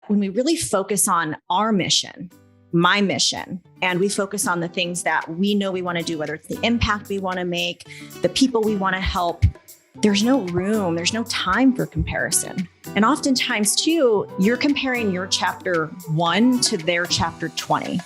When we really focus on our mission, my mission, and we focus on the things that we know we want to do, whether it's the impact we want to make, the people we want to help, there's no room, there's no time for comparison. And oftentimes too, you're comparing your chapter 1 to their chapter 20.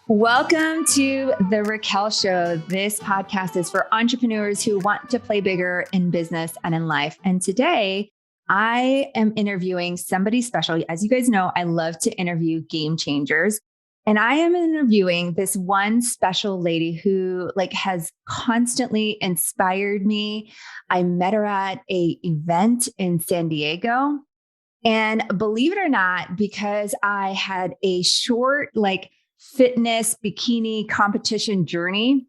Welcome to the Raquel Show. This podcast is for entrepreneurs who want to play bigger in business and in life. And today I am interviewing somebody special. As you guys know, I love to interview game changers. And I am interviewing this one special lady who has constantly inspired me. I met her at an event in San Diego. And believe it or not, because I had a short, fitness bikini competition journey,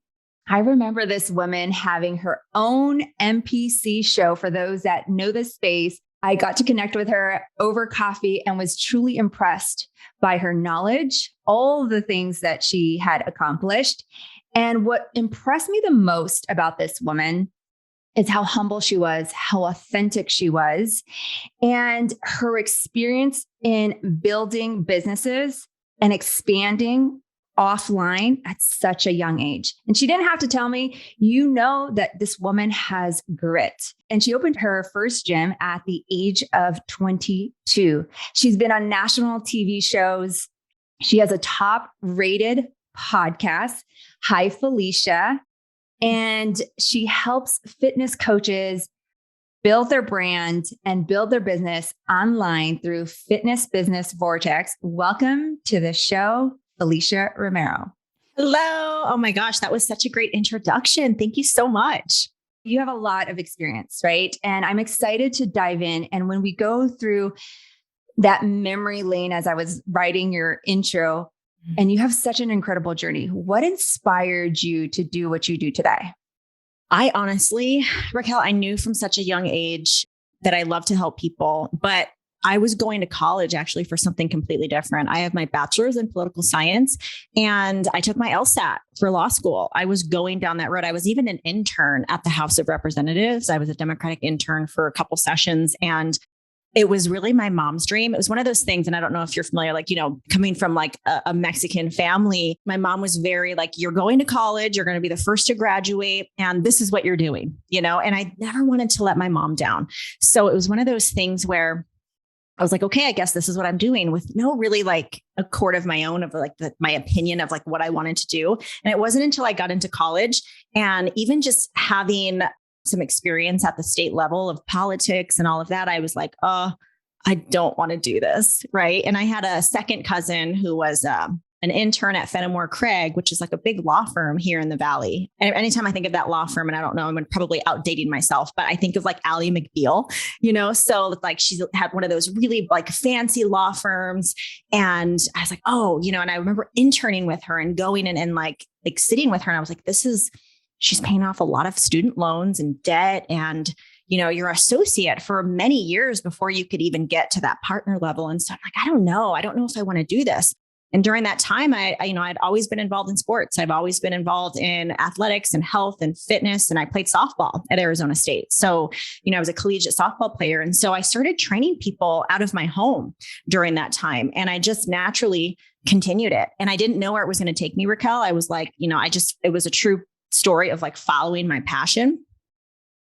I remember this woman having her own NPC show. For those that know this space, I got to connect with her over coffee and was truly impressed by her knowledge, all the things that she had accomplished. And what impressed me the most about this woman is how humble she was, how authentic she was, and her experience in building businesses and expanding offline at such a young age. And she didn't have to tell me, you know that this woman has grit. And she opened her first gym at the age of 22. She's been on national TV shows. She has a top-rated podcast, Hi Felicia, and she helps fitness coaches build their brand and build their business online through Fitness Business Vortex. Welcome to the show, Felicia Romero. Hello. Oh my gosh, that was such a great introduction. Thank you so much. You have a lot of experience, right? And I'm excited to dive in. And when we go through that memory lane, as I was writing your intro, and you have such an incredible journey, what inspired you to do what you do today? I honestly, Raquel, I knew from such a young age that I love to help people, but I was going to college actually for something completely different. I have my bachelor's in political science and I took my LSAT for law school. I was going down that road. I was even an intern at the House of Representatives. I was a Democratic intern for a couple sessions, and it was really my mom's dream. It was one of those things. And I don't know if you're familiar, coming from a Mexican family, my mom was very you're going to college, you're going to be the first to graduate, and this is what you're doing, and I never wanted to let my mom down. So it was one of those things where I was like, okay, I guess this is what I'm doing, with no really a court of my own of my opinion of what I wanted to do. And it wasn't until I got into college and even just having some experience at the state level of politics and all of that, I was like, oh, I don't want to do this. Right. And I had a second cousin who was an intern at Fenimore Craig, which is a big law firm here in the Valley. And anytime I think of that law firm, and I don't know, I'm probably outdating myself, but I think of Ally McBeal, so she had one of those really fancy law firms. And I was like, oh, and I remember interning with her and going in and sitting with her. And I was like, she's paying off a lot of student loans and debt. And, you're associate for many years before you could even get to that partner level. And so I'm like, I don't know if I want to do this. And during that time, I'd always been involved in sports. I've always been involved in athletics and health and fitness. And I played softball at Arizona State. So, I was a collegiate softball player. And so I started training people out of my home during that time. And I just naturally continued it. And I didn't know where it was going to take me, Raquel. I was it was a true story of following my passion,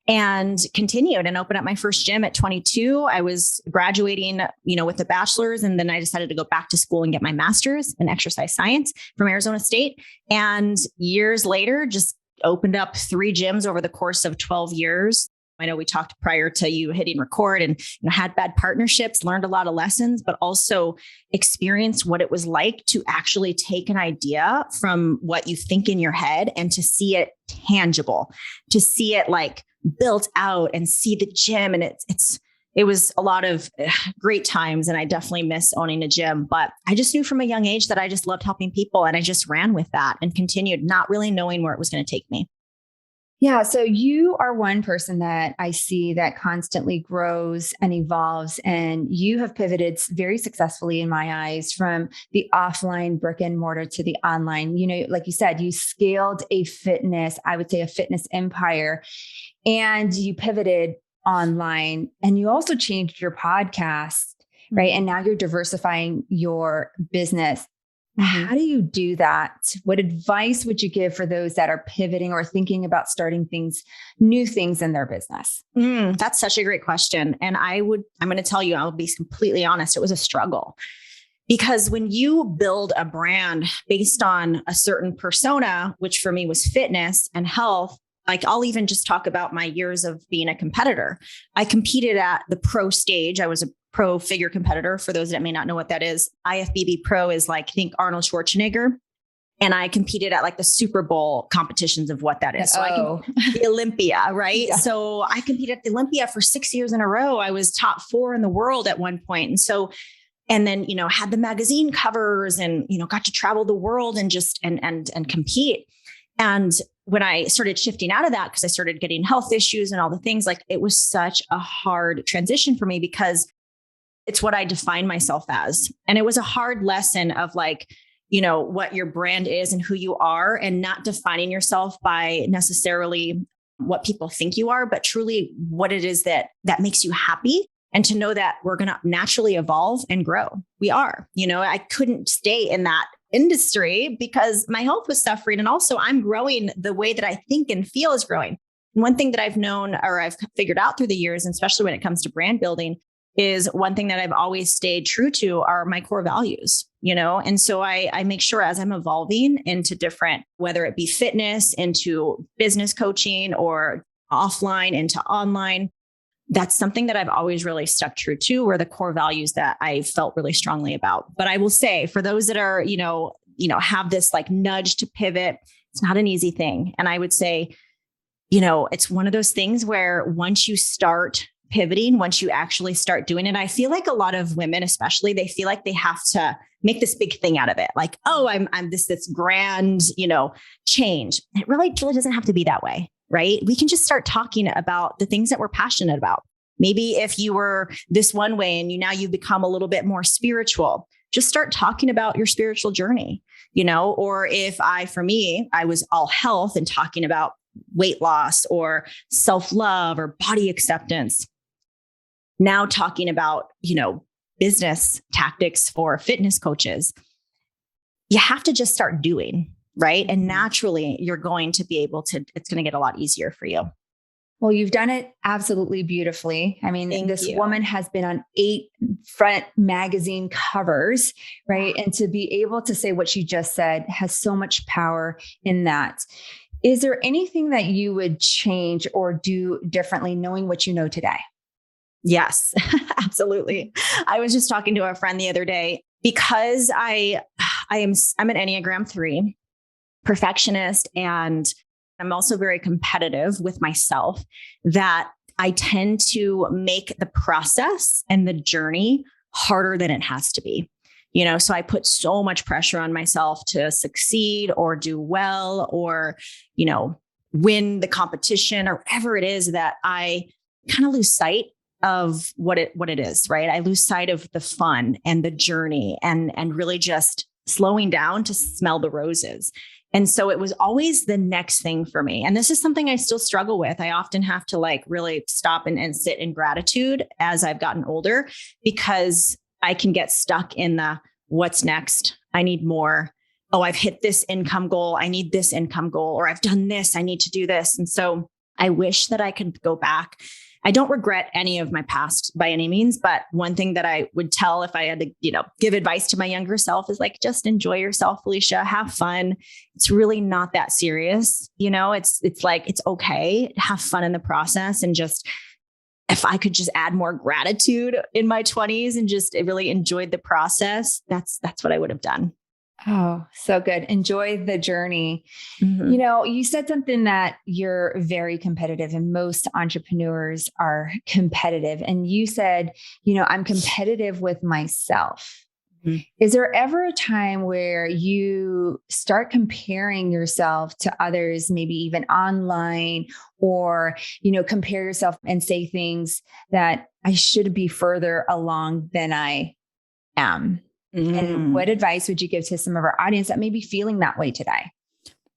and continued and opened up my first gym at 22. I was graduating, with a bachelor's, and then I decided to go back to school and get my master's in exercise science from Arizona State. And years later, just opened up 3 gyms over the course of 12 years. I know we talked prior to you hitting record, and had bad partnerships, learned a lot of lessons, but also experienced what it was like to actually take an idea from what you think in your head and to see it tangible, to see it built out and see the gym. And it was a lot of great times. And I definitely miss owning a gym, but I just knew from a young age that I just loved helping people. And I just ran with that and continued, not really knowing where it was going to take me. Yeah. So you are one person that I see that constantly grows and evolves, and you have pivoted very successfully in my eyes from the offline brick and mortar to the online. Like you said, you scaled I would say a fitness empire, and you pivoted online, and you also changed your podcast, right? And now you're diversifying your business. How do you do that? What advice would you give for those that are pivoting or thinking about starting new things in their business? That's such a great question. And I'm going to tell you, I'll be completely honest. It was a struggle because when you build a brand based on a certain persona, which for me was fitness and health, like I'll even just talk about my years of being a competitor. I competed at the pro stage. I was a pro figure competitor. For those that may not know what that is, IFBB pro is like, think Arnold Schwarzenegger. And I competed at like the Super Bowl competitions of what that is. So the Olympia, right? Yeah. So I competed at the Olympia for 6 years in a row. I was top 4 in the world at one point. And then, had the magazine covers and, got to travel the world and just, and compete. And when I started shifting out of that, because I started getting health issues and all the things, like it was such a hard transition for me because it's what I define myself as. And it was a hard lesson of like, what your brand is and who you are, and not defining yourself by necessarily what people think you are, but truly what it is that makes you happy. And to know that we're going to naturally evolve and grow. We are, I couldn't stay in that industry because my health was suffering. And also I'm growing the way that I think and feel is growing. And one thing that I've known, or I've figured out through the years, and especially when it comes to brand building, is one thing that I've always stayed true to are my core values, And so I make sure as I'm evolving into different, whether it be fitness, into business coaching, or offline into online, that's something that I've always really stuck true to, were the core values that I felt really strongly about. But I will say, for those that are, have this like nudge to pivot, it's not an easy thing. And I would say, it's one of those things where once you start pivoting, once you actually start doing it, I feel like a lot of women, especially, they feel like they have to make this big thing out of it. Like, oh, I'm this grand, change. It really doesn't have to be that way. Right? We can just start talking about the things that we're passionate about. Maybe if you were this one way and you've become a little bit more spiritual, just start talking about your spiritual journey, or if for me, I was all health and talking about weight loss or self-love or body acceptance. Now talking about, business tactics for fitness coaches, you have to just start doing. Right. And naturally, you're going to be able to, it's going to get a lot easier for you. Well, you've done it absolutely beautifully. I mean, this woman has been on 8 front magazine covers, right? And to be able to say what she just said has so much power in that. Is there anything that you would change or do differently knowing what you know today? Yes, absolutely. I was just talking to a friend the other day because I'm an Enneagram 3. Perfectionist, and I'm also very competitive with myself, that I tend to make the process and the journey harder than it has to be. So I put so much pressure on myself to succeed or do well or, win the competition or whatever it is, that I kind of lose sight of what it is, right? I lose sight of the fun and the journey and really just slowing down to smell the roses. And so it was always the next thing for me. And this is something I still struggle with. I often have to like really stop and sit in gratitude as I've gotten older, because I can get stuck in the what's next. I need more. Oh, I've hit this income goal. I need this income goal, or I've done this. I need to do this. And so I wish that I could go back. I don't regret any of my past by any means, but one thing that I would tell if I had to, give advice to my younger self is like, just enjoy yourself, Felicia, have fun. It's really not that serious. It's like, it's okay. Have fun in the process. And just, if I could just add more gratitude in my 20s and just really enjoyed the process, that's what I would have done. Oh, so good. Enjoy the journey. Mm-hmm. You said something that you're very competitive, and most entrepreneurs are competitive. And you said, I'm competitive with myself. Is there ever a time where you start comparing yourself to others, maybe even online, or, compare yourself and say things that I should be further along than I am? And what advice would you give to some of our audience that may be feeling that way today?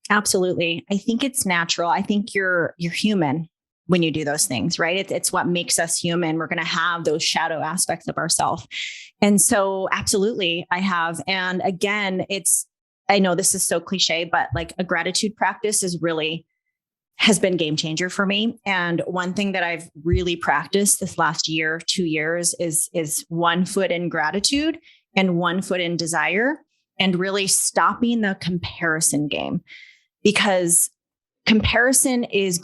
Absolutely. I think it's natural. I think you're human when you do those things, right? It's what makes us human. We're going to have those shadow aspects of ourselves. And so absolutely I have. And again, I know this is so cliche, but like a gratitude practice has been game changer for me. And one thing that I've really practiced this last year, 2 years is 1 foot in gratitude and 1 foot in desire, and really stopping the comparison game. Because comparison is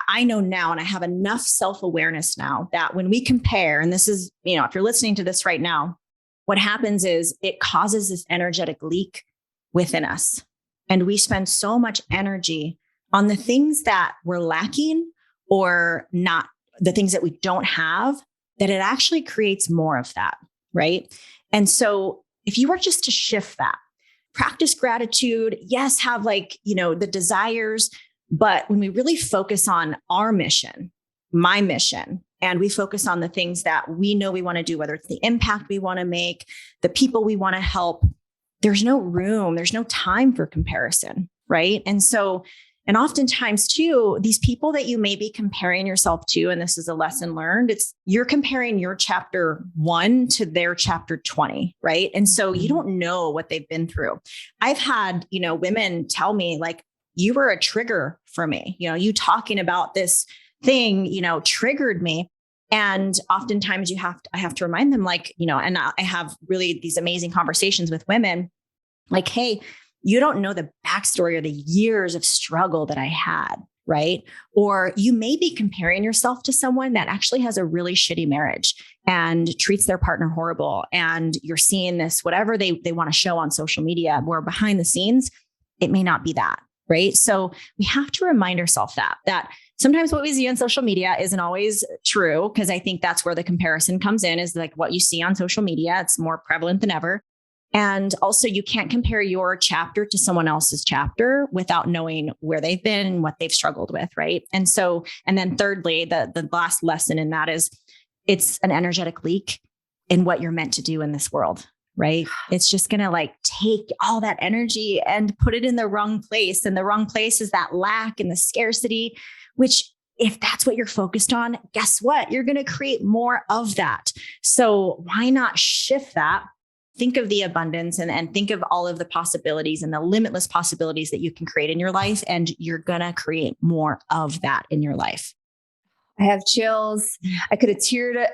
I know now, and I have enough self-awareness now that when we compare, and this is, if you're listening to this right now, what happens is it causes this energetic leak within us. And we spend so much energy on the things that we're lacking or not, the things that we don't have, that it actually creates more of that, right? And so if you were just to shift that, practice gratitude, yes, have the desires, but when we really focus on our mission, my mission, and we focus on the things that we know we want to do, whether it's the impact we want to make, the people we want to help, there's no room, there's no time for comparison, right? And oftentimes too, these people that you may be comparing yourself to, and this is a lesson learned, you're comparing your chapter 1 to their chapter 20, right? And so you don't know what they've been through. I've had, women tell me like, you were a trigger for me. You talking about this thing, triggered me. And oftentimes I have to remind them and I have really these amazing conversations with women like, hey, you don't know the backstory or the years of struggle that I had, right? Or you may be comparing yourself to someone that actually has a really shitty marriage and treats their partner horrible. And you're seeing this, whatever they want to show on social media, where behind the scenes, it may not be that, right? So we have to remind ourselves that sometimes what we see on social media isn't always true, because I think that's where the comparison comes in, is like what you see on social media. It's more prevalent than ever. And also, you can't compare your chapter to someone else's chapter without knowing where they've been and what they've struggled with, right? And then thirdly, the last lesson in that is it's an energetic leak in what you're meant to do in this world, right? It's just going to take all that energy and put it in the wrong place. And the wrong place is that lack and the scarcity, which if that's what you're focused on, guess what? You're going to create more of that. So why not shift that? Think of the abundance and think of all of the possibilities and the limitless possibilities that you can create in your life. And you're going to create more of that in your life. I have chills. I could have teared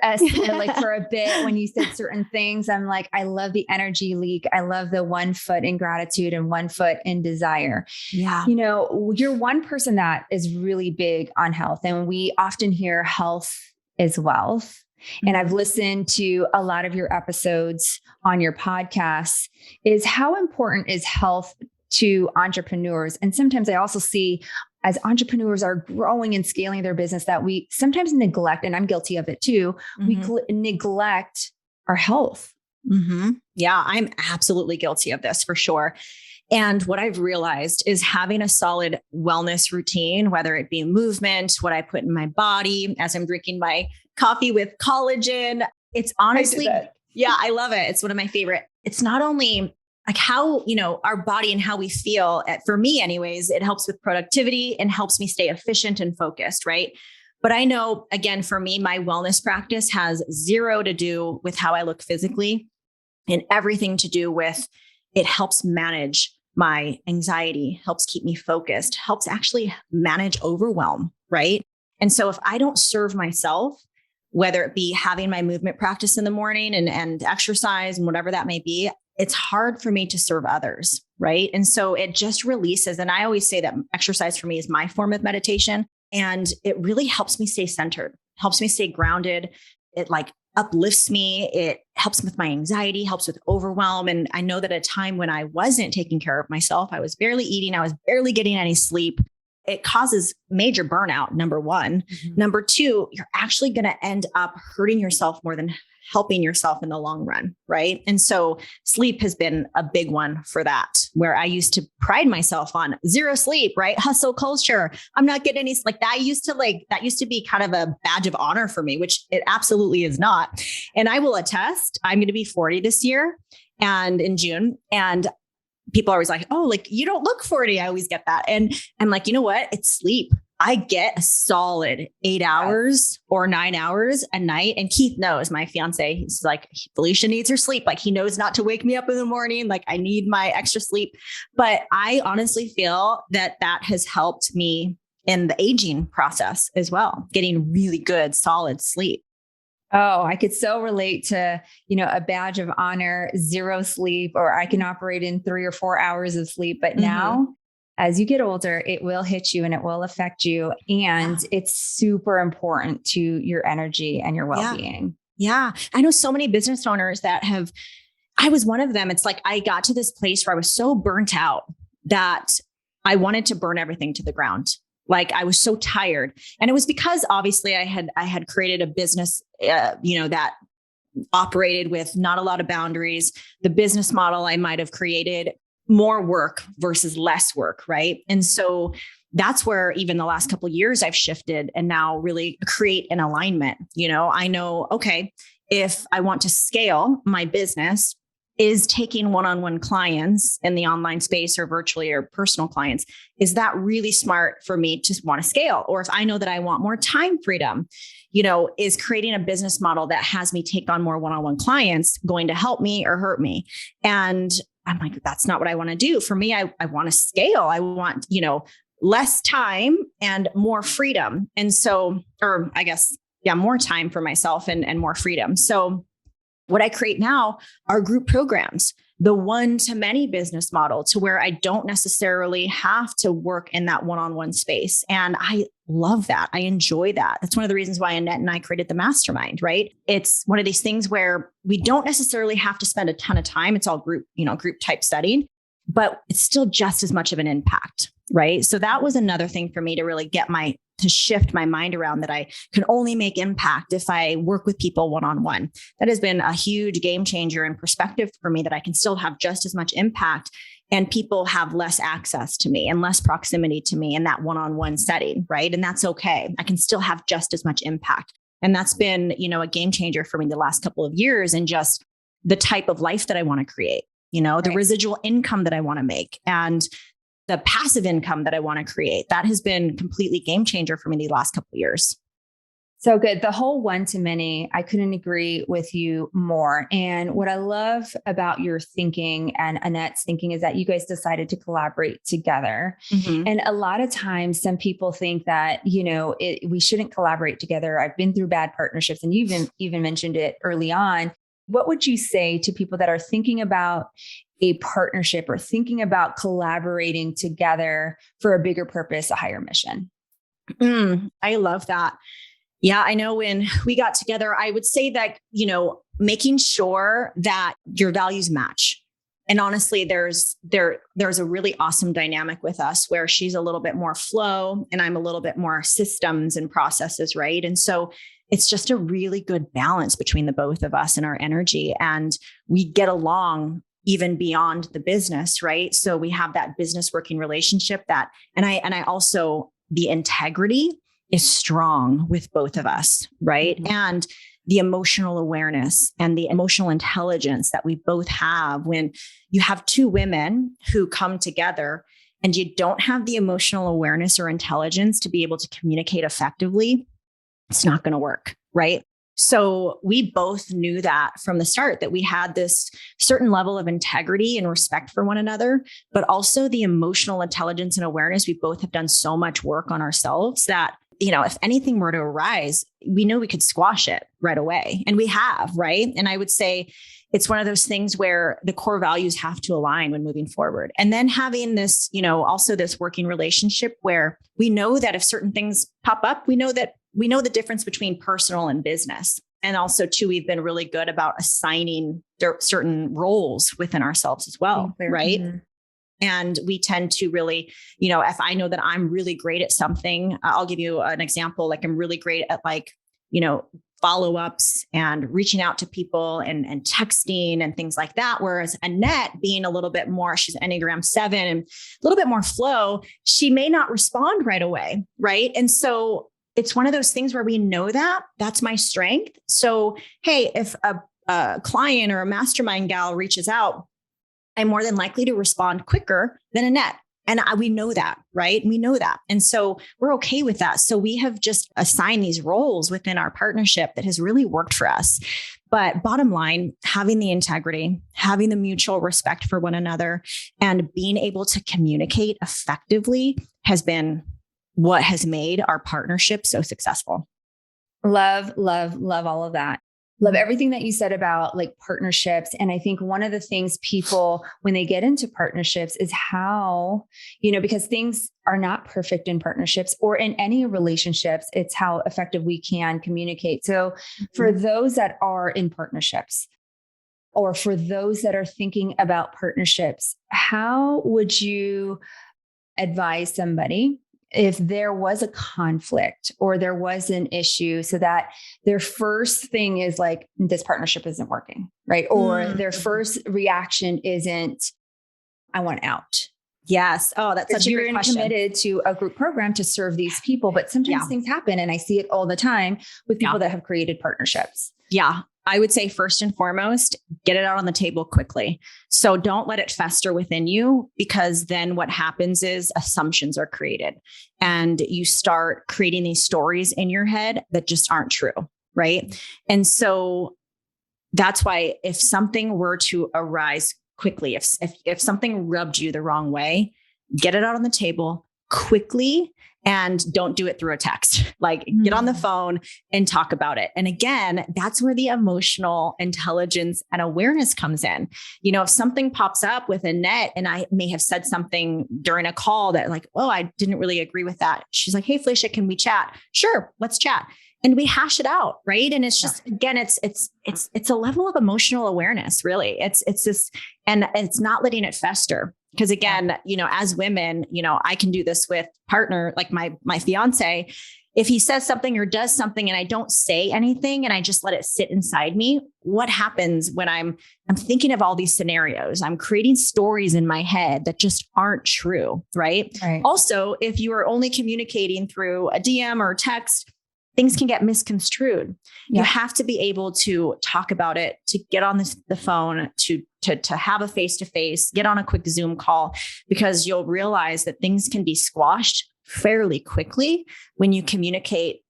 for a bit when you said certain things. I'm like, I love the energy leak. I love the 1 foot in gratitude and 1 foot in desire. Yeah. You're one person that is really big on health, and we often hear health is wealth. And I've listened to a lot of your episodes on your podcast. Is how important is health to entrepreneurs? And sometimes I also see as entrepreneurs are growing and scaling their business that we sometimes neglect, and I'm guilty of it too. We neglect our health. Yeah, I'm absolutely guilty of this for sure. And what I've realized is having a solid wellness routine, whether it be movement, what I put in my body as I'm drinking my coffee with collagen. It's honestly, yeah, I love it. It's one of my favorite. It's not only like how, our body and how we feel. For me anyways, it helps with productivity and helps me stay efficient and focused, right? But I know, again, for me, my wellness practice has zero to do with how I look physically and everything to do with it helps manage my anxiety, helps keep me focused, helps actually manage overwhelm, right? And so if I don't serve myself, whether it be having my movement practice in the morning and exercise and whatever that may be, it's hard for me to serve others, right? And so it just releases. And I always say that exercise for me is my form of meditation. And it really helps me stay centered, helps me stay grounded. It uplifts me. It helps with my anxiety, helps with overwhelm. And I know that at a time when I wasn't taking care of myself, I was barely eating, I was barely getting any sleep. It causes major burnout, number one. Number two, you're actually going to end up hurting yourself more than helping yourself in the long run, right? And so sleep has been a big one for that, where I used to pride myself on zero sleep, right? Hustle culture. I'm not getting any, that used to be kind of a badge of honor for me, which it absolutely is not. And I will attest, I'm going to be 40 this year and in June. And people are always like, oh, you don't look 40. I always get that. And I'm like, you know what? It's sleep. I get a solid 8 hours or 9 hours a night. And Keith knows, my fiance, he's like, Felicia needs her sleep. He knows not to wake me up in the morning. I need my extra sleep. But I honestly feel that has helped me in the aging process as well, getting really good, solid sleep. Oh, I could so relate to, a badge of honor, zero sleep, or I can operate in 3 or 4 hours of sleep. But now, as you get older, it will hit you and it will affect you. And it's super important to your energy and your well-being. Yeah. I know so many business owners I was one of them. It's I got to this place where I was so burnt out that I wanted to burn everything to the ground. I was so tired. And it was because obviously I had created a business, that operated with not a lot of boundaries. The business model I might have created more work versus less work. Right. And so that's where even the last couple of years I've shifted and now really create an alignment. I know, okay, if I want to scale my business, is taking one-on-one clients in the online space or virtually or personal clients, is that really smart for me to want to scale? Or if I know that I want more time freedom, is creating a business model that has me take on more one-on-one clients going to help me or hurt me? And I'm like, that's not what I want to do. For me, I want to scale. I want, less time and more freedom. And so, or I guess, more time for myself and more freedom. So what I create now are group programs, the one-to-many business model, to where I don't necessarily have to work in that one-on-one space. And I love that. I enjoy that. That's one of the reasons why Annette and I created the mastermind, right? It's one of these things where we don't necessarily have to spend a ton of time. It's all group type studying, but it's still just as much of an impact, right? So that was another thing for me to really to shift my mind around, that I can only make impact if I work with people one-on-one. That has been a huge game changer in perspective for me, that I can still have just as much impact and people have less access to me and less proximity to me in that one-on-one setting, right? And that's okay. I can still have just as much impact. And that's been, a game changer for me the last couple of years, and just the type of life that I want to create, the residual income that I want to make, and the passive income that I want to create. That has been completely game changer for me the last couple of years. So good. The whole one-to-many, I couldn't agree with you more. And what I love about your thinking and Annette's thinking is that you guys decided to collaborate together. And a lot of times some people think that, we shouldn't collaborate together. I've been through bad partnerships, and you even mentioned it early on. What would you say to people that are thinking about a partnership or thinking about collaborating together for a bigger purpose, a higher mission? I love that. Yeah, I know when we got together, I would say that, making sure that your values match. And honestly, there's a really awesome dynamic with us where she's a little bit more flow and I'm a little bit more systems and processes, right? And so it's just a really good balance between the both of us and our energy. And we get along even beyond the business, right? So we have that business working relationship and I also, the integrity is strong with both of us, right? And the emotional awareness and the emotional intelligence that we both have. When you have two women who come together and you don't have the emotional awareness or intelligence to be able to communicate effectively, it's not going to work, right? So we both knew that from the start, that we had this certain level of integrity and respect for one another, but also the emotional intelligence and awareness. We both have done so much work on ourselves that, if anything were to arise, we know we could squash it right away. And we have, right? And I would say it's one of those things where the core values have to align when moving forward. And then having this, also this working relationship where we know that if certain things pop up, we know the difference between personal and business. And also too, we've been really good about assigning certain roles within ourselves as well. Right. And we tend to really, if I know that I'm really great at something, I'll give you an example. I'm really great at follow-ups and reaching out to people and texting and things like that. Whereas Annette, being a little bit more, she's Enneagram 7 and a little bit more flow, she may not respond right away. Right. And so it's one of those things where we know that that's my strength. So, hey, if a client or a mastermind gal reaches out, I'm more than likely to respond quicker than Annette. And we know that, right? We know that. And so we're okay with that. So we have just assigned these roles within our partnership that has really worked for us. But bottom line, having the integrity, having the mutual respect for one another, and being able to communicate effectively has been what has made our partnership so successful. Love, love, love all of that. Love everything that you said about like partnerships. And I think one of the things people, when they get into partnerships is how, because things are not perfect in partnerships or in any relationships, it's how effective we can communicate. So for those that are in partnerships, or for those that are thinking about partnerships, how would you advise somebody if there was a conflict or there was an issue, so that their first thing is like, this partnership isn't working, right? Or their first reaction isn't, I want out. Yes. Oh, that's such a great question. You're committed to a group program to serve these people, but sometimes things happen. And I see it all the time with people that have created partnerships. Yeah. I would say first and foremost, get it out on the table quickly. So don't let it fester within you, because then what happens is assumptions are created and you start creating these stories in your head that just aren't true. Right. And so that's why if something were to arise quickly, if something rubbed you the wrong way, get it out on the table quickly. And don't do it through a text, like get on the phone and talk about it. And again, that's where the emotional intelligence and awareness comes in. If something pops up with Annette and I may have said something during a call that like, oh, I didn't really agree with that. She's like, hey, Felicia, can we chat? Sure. Let's chat. And we hash it out. Right. And it's just, again, it's a level of emotional awareness, really. It's this, and it's not letting it fester. Because again, as women, I can do this with partner, like my fiance. If he says something or does something and I don't say anything and I just let it sit inside me, what happens when I'm thinking of all these scenarios? I'm creating stories in my head that just aren't true, right? Also, if you are only communicating through a DM or text, things can get misconstrued. You have to be able to talk about it, to get on the phone, to have a face-to-face, get on a quick Zoom call, because you'll realize that things can be squashed fairly quickly when you communicate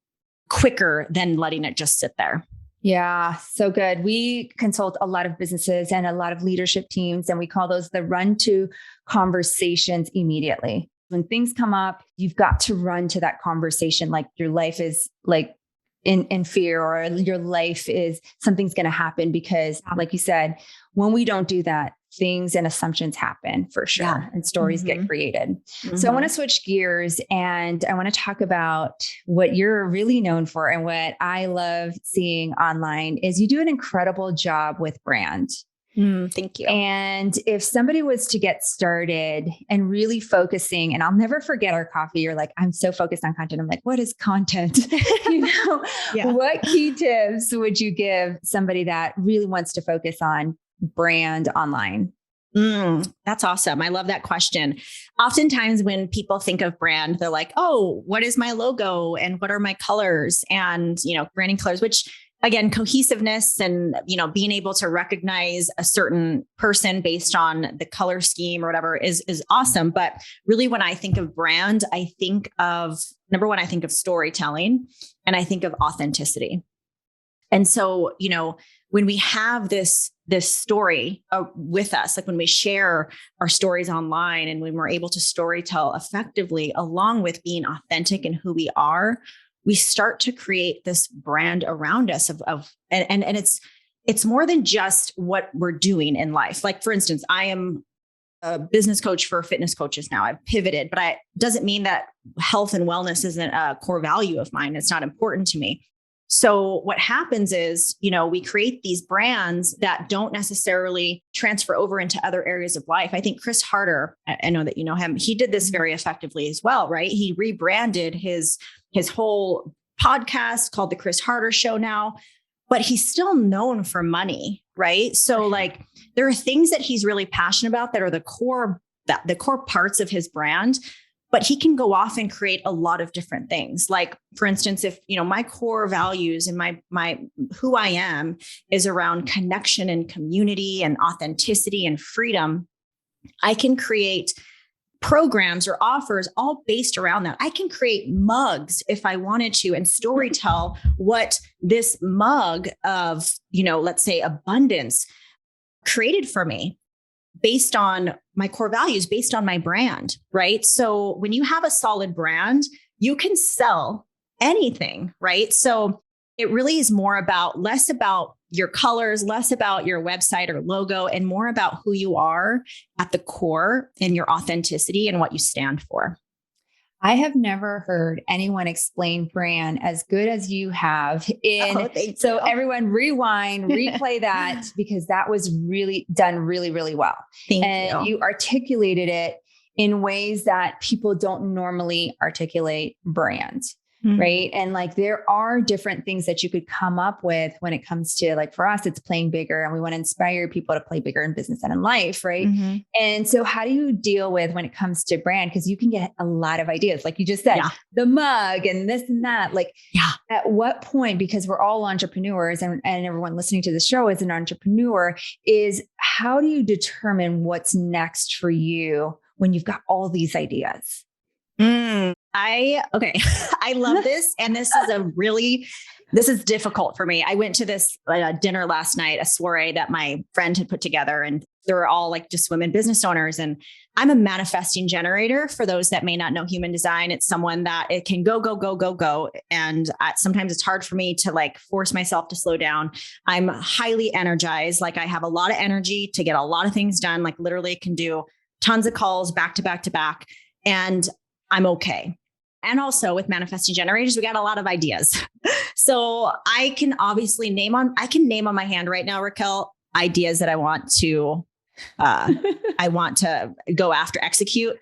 quicker than letting it just sit there. Yeah, so good. We consult a lot of businesses and a lot of leadership teams, and we call those the run to conversations immediately. When things come up, you've got to run to that conversation like your life is like in fear, or your life is something's going to happen, because like you said, when we don't do that, things and assumptions happen for sure. And stories get created. So I want to switch gears and I want to talk about what you're really known for, and what I love seeing online is you do an incredible job with brand. Thank you. And if somebody was to get started and really focusing, and I'll never forget our coffee, you're like, I'm so focused on content. I'm like, what is content? What key tips would you give somebody that really wants to focus on brand online? That's awesome. I love that question. Oftentimes when people think of brand, they're like, oh, what is my logo? And what are my colors? And, branding colors, which again, cohesiveness and, being able to recognize a certain person based on the color scheme or whatever is awesome. But really, when I think of brand, I think of, number one, I think of storytelling, and I think of authenticity. And so, when we have this story with us, like when we share our stories online and when we're able to storytell effectively, along with being authentic in who we are, we start to create this brand around us and it's more than just what we're doing in life. Like, for instance, I am a business coach for fitness coaches now. I've pivoted, but it doesn't mean that health and wellness isn't a core value of mine. It's not important to me. So what happens is, we create these brands that don't necessarily transfer over into other areas of life. I think Chris Harder, I know that you know him, he did this very effectively as well, right? He rebranded his whole podcast called The Chris Harder Show now, but he's still known for money, right? So like there are things that he's really passionate about that are the core parts of his brand, but he can go off and create a lot of different things. Like for instance, if, my core values and my who I am is around connection and community and authenticity and freedom, I can create programs or offers all based around that. I can create mugs if I wanted to and storytell what this mug of, let's say abundance created for me based on my core values, based on my brand, right? So when you have a solid brand, you can sell anything, right? So it really is less about your colors, less about your website or logo, and more about who you are at the core and your authenticity and what you stand for. I have never heard anyone explain brand as good as you have. So everyone rewind, replay that because that was really done really, really well. And you articulated it in ways that people don't normally articulate brand. Right. And like, there are different things that you could come up with when it comes to like, for us, it's playing bigger and we want to inspire people to play bigger in business and in life. Right. And so how do you deal with when it comes to brand? Cause you can get a lot of ideas. Like you just said, the mug and this and that, like at what point, because we're all entrepreneurs and everyone listening to the show is an entrepreneur, is how do you determine what's next for you when you've got all these ideas? I love this. And this is difficult for me. I went to this dinner last night, a soiree that my friend had put together, and they were all like just women business owners. And I'm a manifesting generator. For those that may not know human design, it's someone that it can go, go, go, go, go. And sometimes it's hard for me to like force myself to slow down. I'm highly energized. Like I have a lot of energy to get a lot of things done. Like literally can do tons of calls back to back to back. And I'm okay. And also with manifesting generators, we got a lot of ideas. So I can obviously name on my hand right now, Raquel, ideas that I want to go after, execute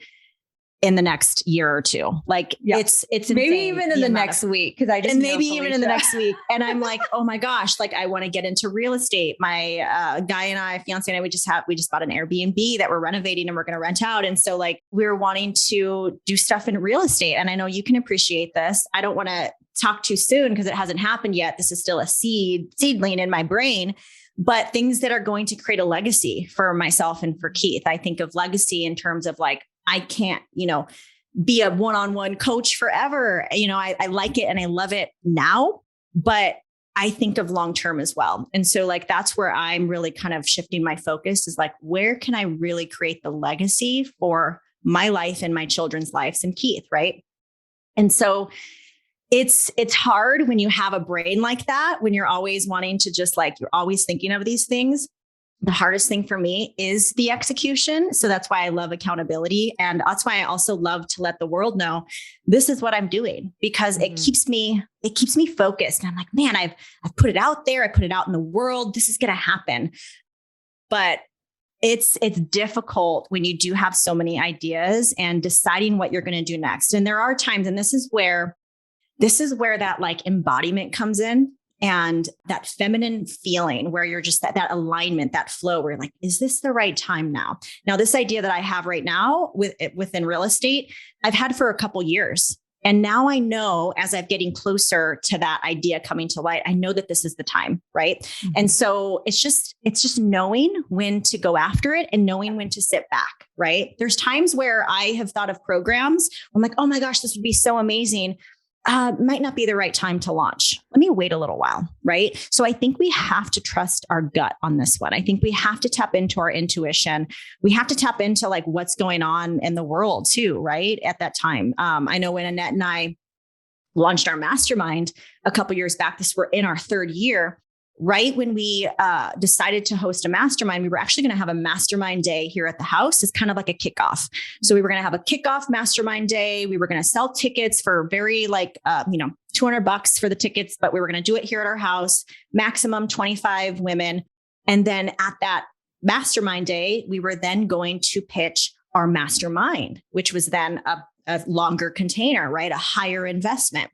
in the next year or two. Like it's maybe even in the next week. Cause in the next week. And I'm like, oh my gosh, like I want to get into real estate. My fiance and I, we just bought an Airbnb that we're renovating and we're going to rent out. And so like we're wanting to do stuff in real estate. And I know you can appreciate this. I don't want to talk too soon because it hasn't happened yet. This is still a seedling in my brain. But things that are going to create a legacy for myself and for Keith. I think of legacy in terms of like, I can't, be a one-on-one coach forever. I like it and I love it now, but I think of long-term as well. And so like, that's where I'm really kind of shifting my focus is like, where can I really create the legacy for my life and my children's lives and Keith, right? And so it's hard when you have a brain like that, when you're always wanting to just like, you're always thinking of these things. The hardest thing for me is the execution. So that's why I love accountability. And that's why I also love to let the world know this is what I'm doing, because it keeps me focused. And I'm like, man, I've put it out there. I put it out in the world. This is going to happen. But it's difficult when you do have so many ideas and deciding what you're going to do next. And there are times, and this is where that like embodiment comes in. And that feminine feeling where you're just that alignment, that flow where you're like, is this the right time now? Now, this idea that I have right now within real estate, I've had for a couple years. And now I know as I'm getting closer to that idea coming to light, I know that this is the time. Right. Mm-hmm. And so it's just knowing when to go after it and knowing when to sit back. Right. There's times where I have thought of programs. I'm like, oh my gosh, this would be so amazing. Might not be the right time to launch. Let me wait a little while, right? So I think we have to trust our gut on this one. I think we have to tap into our intuition. We have to tap into like what's going on in the world too, right? At that time. I know when Annette and I launched our mastermind a couple years back, we're in our third year. Right when we decided to host a mastermind, we were actually going to have a mastermind day here at the house. It's kind of like a kickoff. So we were going to have a kickoff mastermind day. We were going to sell tickets for very $200 for the tickets, but we were going to do it here at our house, maximum 25 women. And then at that mastermind day, we were then going to pitch our mastermind, which was then a longer container, right? A higher investment.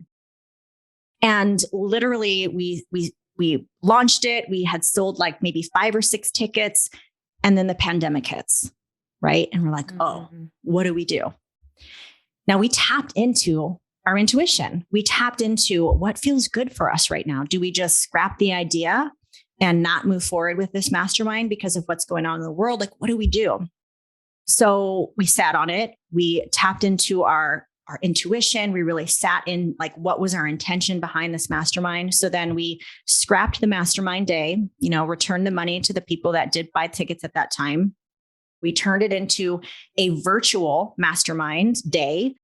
And literally we launched it. We had sold like maybe 5 or 6 tickets, and then the pandemic hits, right? And we're like, oh, what do we do? Now we tapped into our intuition. We tapped into what feels good for us right now. Do we just scrap the idea and not move forward with this mastermind because of what's going on in the world? Like, what do we do? So we sat on it. We tapped into our intuition. We really sat in like, what was our intention behind this mastermind? So then we scrapped the mastermind day, returned the money to the people that did buy tickets at that time. We turned it into a virtual mastermind day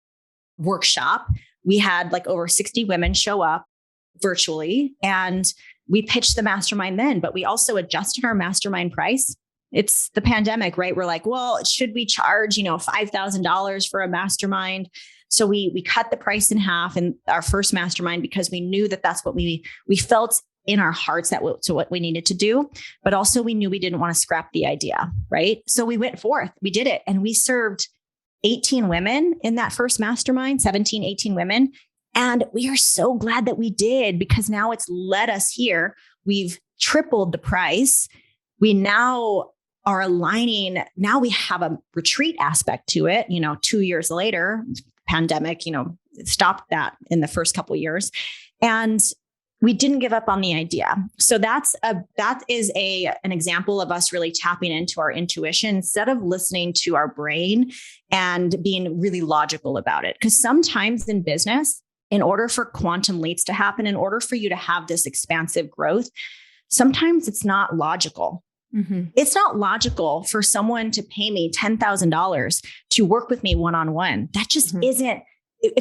workshop. We had like over 60 women show up virtually, and we pitched the mastermind then, but we also adjusted our mastermind price. It's the pandemic, right? We're like, well, should we charge, $5,000 for a mastermind? So we cut the price in half in our first mastermind because we knew that that's what we felt in our hearts to what we needed to do. But also we knew we didn't want to scrap the idea, right? So we went forth, we did it. And we served 18 women in that first mastermind, 17, 18 women. And we are so glad that we did, because now it's led us here. We've tripled the price. We now are aligning. Now we have a retreat aspect to it. 2 years later, pandemic, stopped that in the first couple of years. And we didn't give up on the idea. So that is an example of us really tapping into our intuition instead of listening to our brain and being really logical about it. Because sometimes in business, in order for quantum leaps to happen, in order for you to have this expansive growth, sometimes it's not logical. Mm-hmm. It's not logical for someone to pay me $10,000 to work with me one-on-one. That just isn't.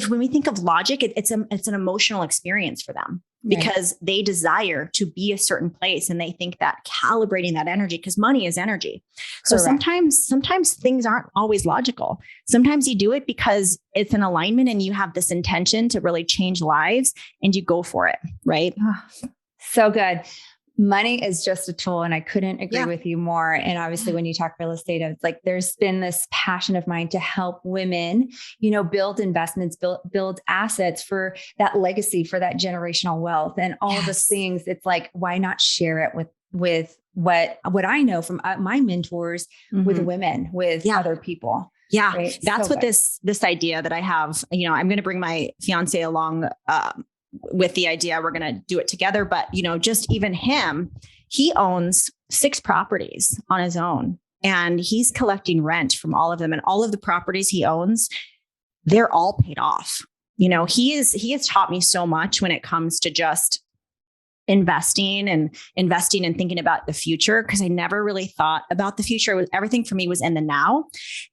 When we think of logic, it's an emotional experience for them, because they desire to be a certain place, and they think that calibrating that energy, because money is energy. So sometimes things aren't always logical. Sometimes you do it because it's an alignment and you have this intention to really change lives, and you go for it. Right. Oh, so good. Money is just a tool, and I couldn't agree with you more. And obviously when you talk real estate, it's like, there's been this passion of mine to help women, build investments, build assets for that legacy, for that generational wealth and all of those things. It's like, why not share it with what I know from my mentors, with women, with other people. Yeah. Right? That's what this idea that I have, I'm going to bring my fiance along, with the idea we're going to do it together. But, just even him, he owns 6 properties on his own, and he's collecting rent from all of them, and all of the properties he owns, they're all paid off. He has taught me so much when it comes to just investing and thinking about the future, because I never really thought about the future. Everything for me was in the now,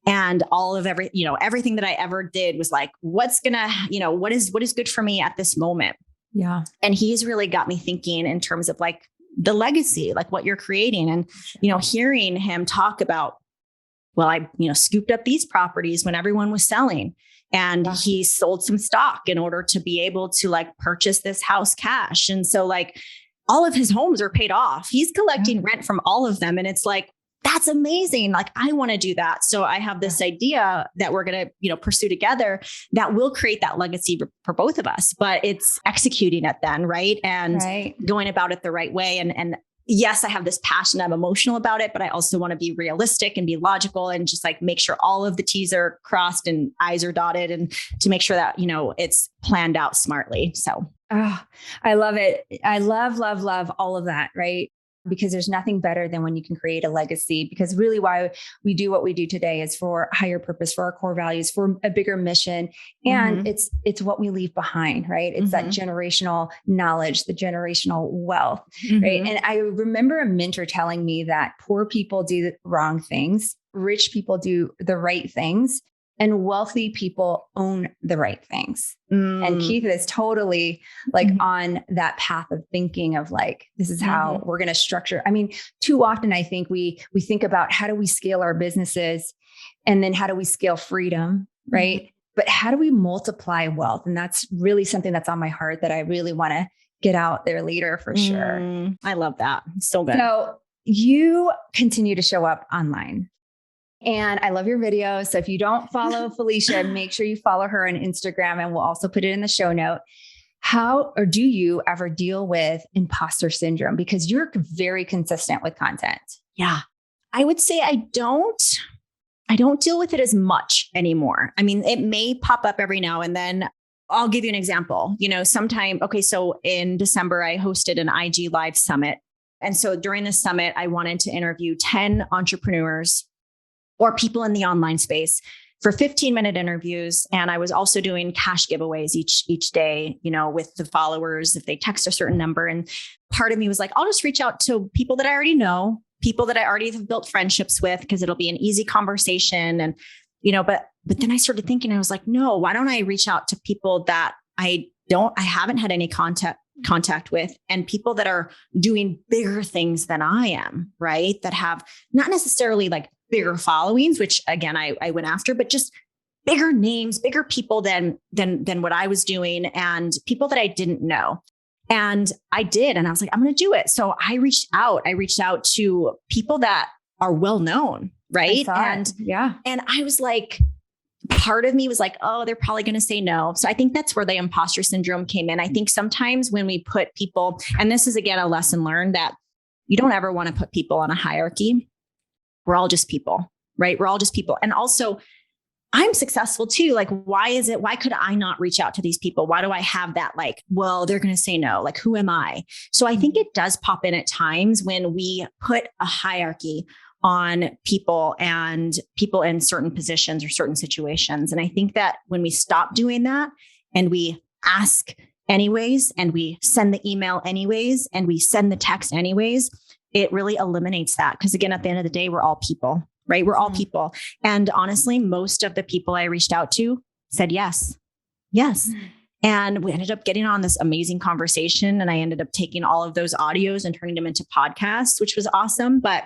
and all of everything that I ever did was like, what's gonna, what is good for me at this moment. Yeah. And he's really got me thinking in terms of like the legacy, like what you're creating. And, hearing him talk about, well, I, scooped up these properties when everyone was selling, and he sold some stock in order to be able to like purchase this house cash. And so like all of his homes are paid off. He's collecting rent from all of them. And it's like, that's amazing. Like, I want to do that. So I have this idea that we're going to, pursue together that will create that legacy for both of us, but it's executing it then. Right. And going about it the right way. And yes, I have this passion. I'm emotional about it, but I also want to be realistic and be logical and just like make sure all of the T's are crossed and I's are dotted, and to make sure that, it's planned out smartly. So, I love it. I love all of that. Right. Because there's nothing better than when you can create a legacy, because really why we do what we do today is for a higher purpose, for our core values, for a bigger mission. And it's what we leave behind, right? It's that generational knowledge, the generational wealth, right? And I remember a mentor telling me that poor people do the wrong things, rich people do the right things, and wealthy people own the right things. And Keith is totally like on that path of thinking of like, this is how we're going to structure. I mean, too often I think we think about how do we scale our businesses, and then how do we scale freedom, right? But how do we multiply wealth? And that's really something that's on my heart that I really want to get out there later for sure. I love that. So good. So you continue to show up online. And I love your videos. So if you don't follow Felicia, make sure you follow her on Instagram, and we'll also put it in the show note. How or do you ever deal with imposter syndrome? Because you're very consistent with content. Yeah. I would say I don't deal with it as much anymore. I mean, it may pop up every now and then. I'll give you an example. So in December, I hosted an IG Live Summit. And so during the summit, I wanted to interview 10 entrepreneurs or people in the online space for 15-minute interviews. And I was also doing cash giveaways each day, with the followers if they text a certain number. And part of me was like, I'll just reach out to people that I already know, people that I already have built friendships with, because it'll be an easy conversation. And, but then I started thinking, I was like, no, why don't I reach out to people that I haven't had any contact with, and people that are doing bigger things than I am, right? That have not necessarily like bigger followings, which again, I went after, but just bigger names, bigger people than what I was doing, and people that I didn't know. And I did. And I was like, I'm going to do it. So I reached out to people that are well known. Right. And I was like, part of me was like, oh, they're probably going to say no. So I think that's where the imposter syndrome came in. I think sometimes when we put people, and this is again, a lesson learned, that you don't ever want to put people on a hierarchy. We're all just people, right? We're all just people. And also I'm successful too. Like, why could I not reach out to these people? Why do I have that? Like, well, they're going to say no. Like, who am I? So I think it does pop in at times when we put a hierarchy on people and people in certain positions or certain situations. And I think that when we stop doing that and we ask anyways, and we send the email anyways, and we send the text anyways, it really eliminates that. Because again, at the end of the day, we're all people, right? We're all people. And honestly, most of the people I reached out to said yes. And we ended up getting on this amazing conversation. And I ended up taking all of those audios and turning them into podcasts, which was awesome. But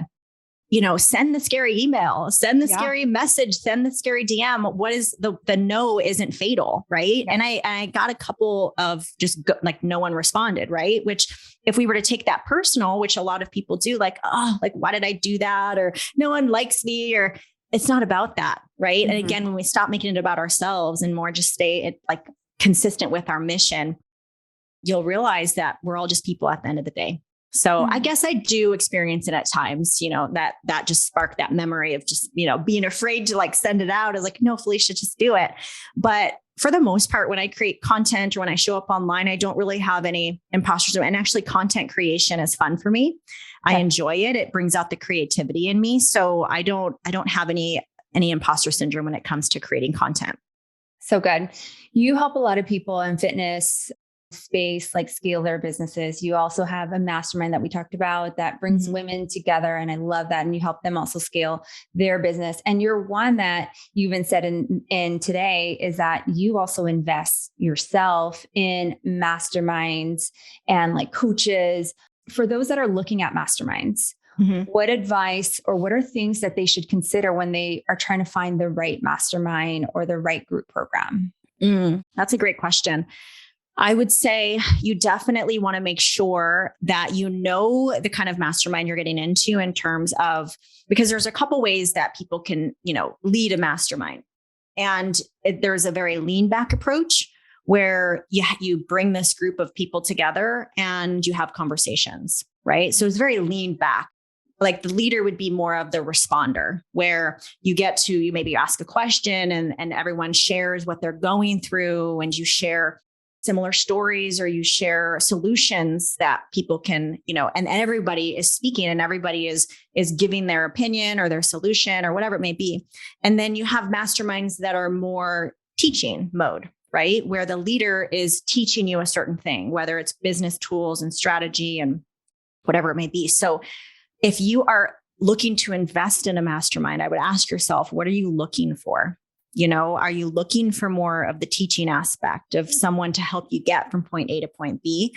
send the scary email, send the scary message, send the scary DM. What is the no isn't fatal, right? Yeah. And I got a couple of like no one responded, right? Which if we were to take that personal, which a lot of people do, like, oh, like, why did I do that? Or no one likes me, or it's not about that, right? Mm-hmm. And again, when we stop making it about ourselves and more just stay like consistent with our mission, you'll realize that we're all just people at the end of the day. So I guess I do experience it at times, that just sparked that memory of just, being afraid to like send it out. I was like, no, Felicia, just do it. But for the most part, when I create content or when I show up online, I don't really have any imposters. And actually content creation is fun for me. I enjoy it. It brings out the creativity in me. So I don't have any imposter syndrome when it comes to creating content. So good. You help a lot of people in fitness space, like scale their businesses. You also have a mastermind that we talked about that brings women together. And I love that. And you help them also scale their business. And you're one that you even said in today is that you also invest yourself in masterminds and like coaches. For those that are looking at masterminds, what advice or what are things that they should consider when they are trying to find the right mastermind or the right group program? That's a great question. I would say you definitely want to make sure that you know the kind of mastermind you're getting into in terms of, because there's a couple ways that people can, lead a mastermind. And there's a very lean back approach where you bring this group of people together and you have conversations, right? So it's very lean back. Like the leader would be more of the responder, where you maybe ask a question and everyone shares what they're going through, and you share similar stories, or you share solutions that people can, and everybody is speaking and everybody is giving their opinion or their solution or whatever it may be. And then you have masterminds that are more teaching mode, right? Where the leader is teaching you a certain thing, whether it's business tools and strategy and whatever it may be. So if you are looking to invest in a mastermind, I would ask yourself, what are you looking for? Are you looking for more of the teaching aspect of someone to help you get from point A to point B?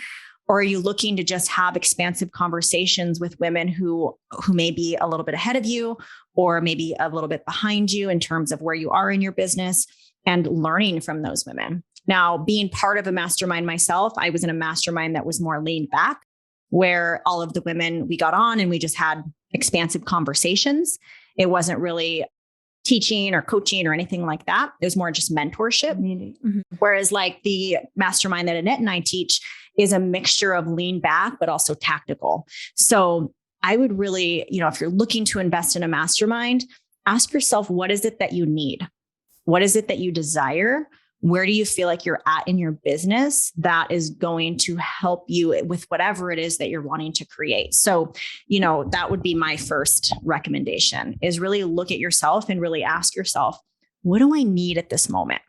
Or are you looking to just have expansive conversations with women who may be a little bit ahead of you, or maybe a little bit behind you in terms of where you are in your business, and learning from those women? Now, being part of a mastermind myself, I was in a mastermind that was more leaned back, where all of the women, we got on and we just had expansive conversations. It wasn't really teaching or coaching or anything like that. It was more just mentorship. Mm-hmm. Whereas like the mastermind that Annette and I teach is a mixture of lean back, but also tactical. So I would really, if you're looking to invest in a mastermind, ask yourself, what is it that you need? What is it that you desire? Where do you feel like you're at in your business that is going to help you with whatever it is that you're wanting to create? So, that would be my first recommendation, is really look at yourself and really ask yourself, what do I need at this moment?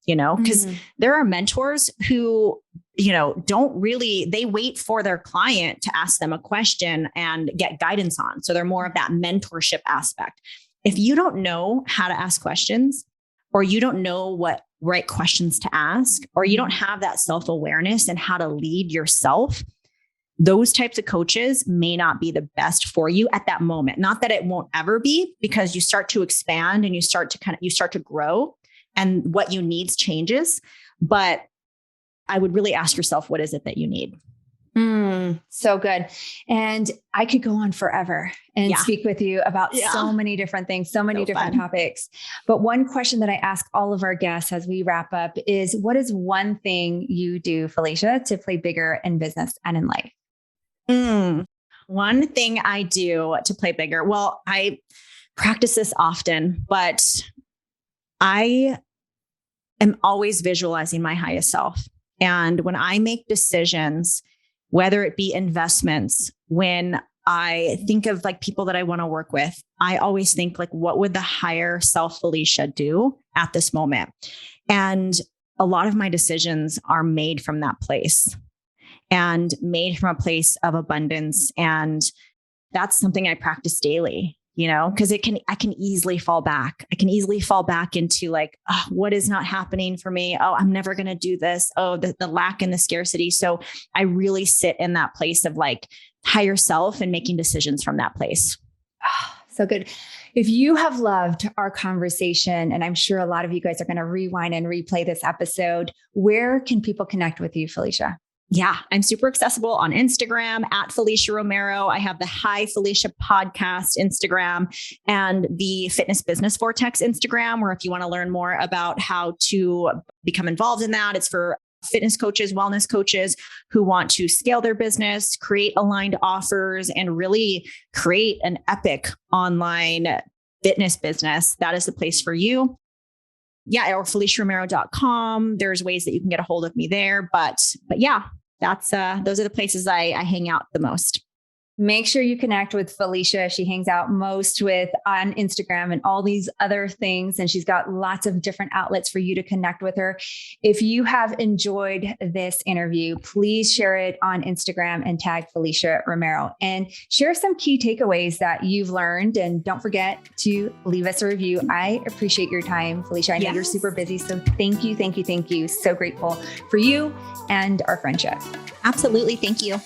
Because there are mentors who, they wait for their client to ask them a question and get guidance on. So they're more of that mentorship aspect. If you don't know how to ask questions, or you don't know what right questions to ask, or you don't have that self-awareness and how to lead yourself, those types of coaches may not be the best for you at that moment. Not that it won't ever be, because you start to expand and you start to grow and what you need changes. But I would really ask yourself, what is it that you need? So good. And I could go on forever and speak with you about so many different things, so many different topics. But one question that I ask all of our guests as we wrap up is, what is one thing you do, Felicia, to play bigger in business and in life? One thing I do to play bigger. Well, I practice this often, but I am always visualizing my highest self. And when I make decisions, whether it be investments, when I think of like people that I want to work with, I always think like, what would the higher self Felicia do at this moment? And a lot of my decisions are made from that place and made from a place of abundance. And that's something I practice daily, because I can easily fall back. I can easily fall back into like, oh, what is not happening for me? Oh, I'm never going to do this. Oh, the lack and the scarcity. So I really sit in that place of like higher self and making decisions from that place. Oh, so good. If you have loved our conversation, and I'm sure a lot of you guys are going to rewind and replay this episode, where can people connect with you, Felicia? Yeah, I'm super accessible on Instagram at Felicia Romero. I have the Hi Felicia podcast Instagram and the Fitness Business Vortex Instagram, where if you want to learn more about how to become involved in that, it's for fitness coaches, wellness coaches who want to scale their business, create aligned offers, and really create an epic online fitness business. That is the place for you. Yeah, or FeliciaRomero.com. There's ways that you can get a hold of me there. But yeah, those are the places I hang out the most. Make sure you connect with Felicia. She hangs out most with on Instagram and all these other things. And she's got lots of different outlets for you to connect with her. If you have enjoyed this interview, please share it on Instagram and tag Felicia Romero and share some key takeaways that you've learned. And don't forget to leave us a review. I appreciate your time, Felicia. I know you're super busy. So thank you, thank you, thank you. So grateful for you and our friendship. Absolutely. Thank you.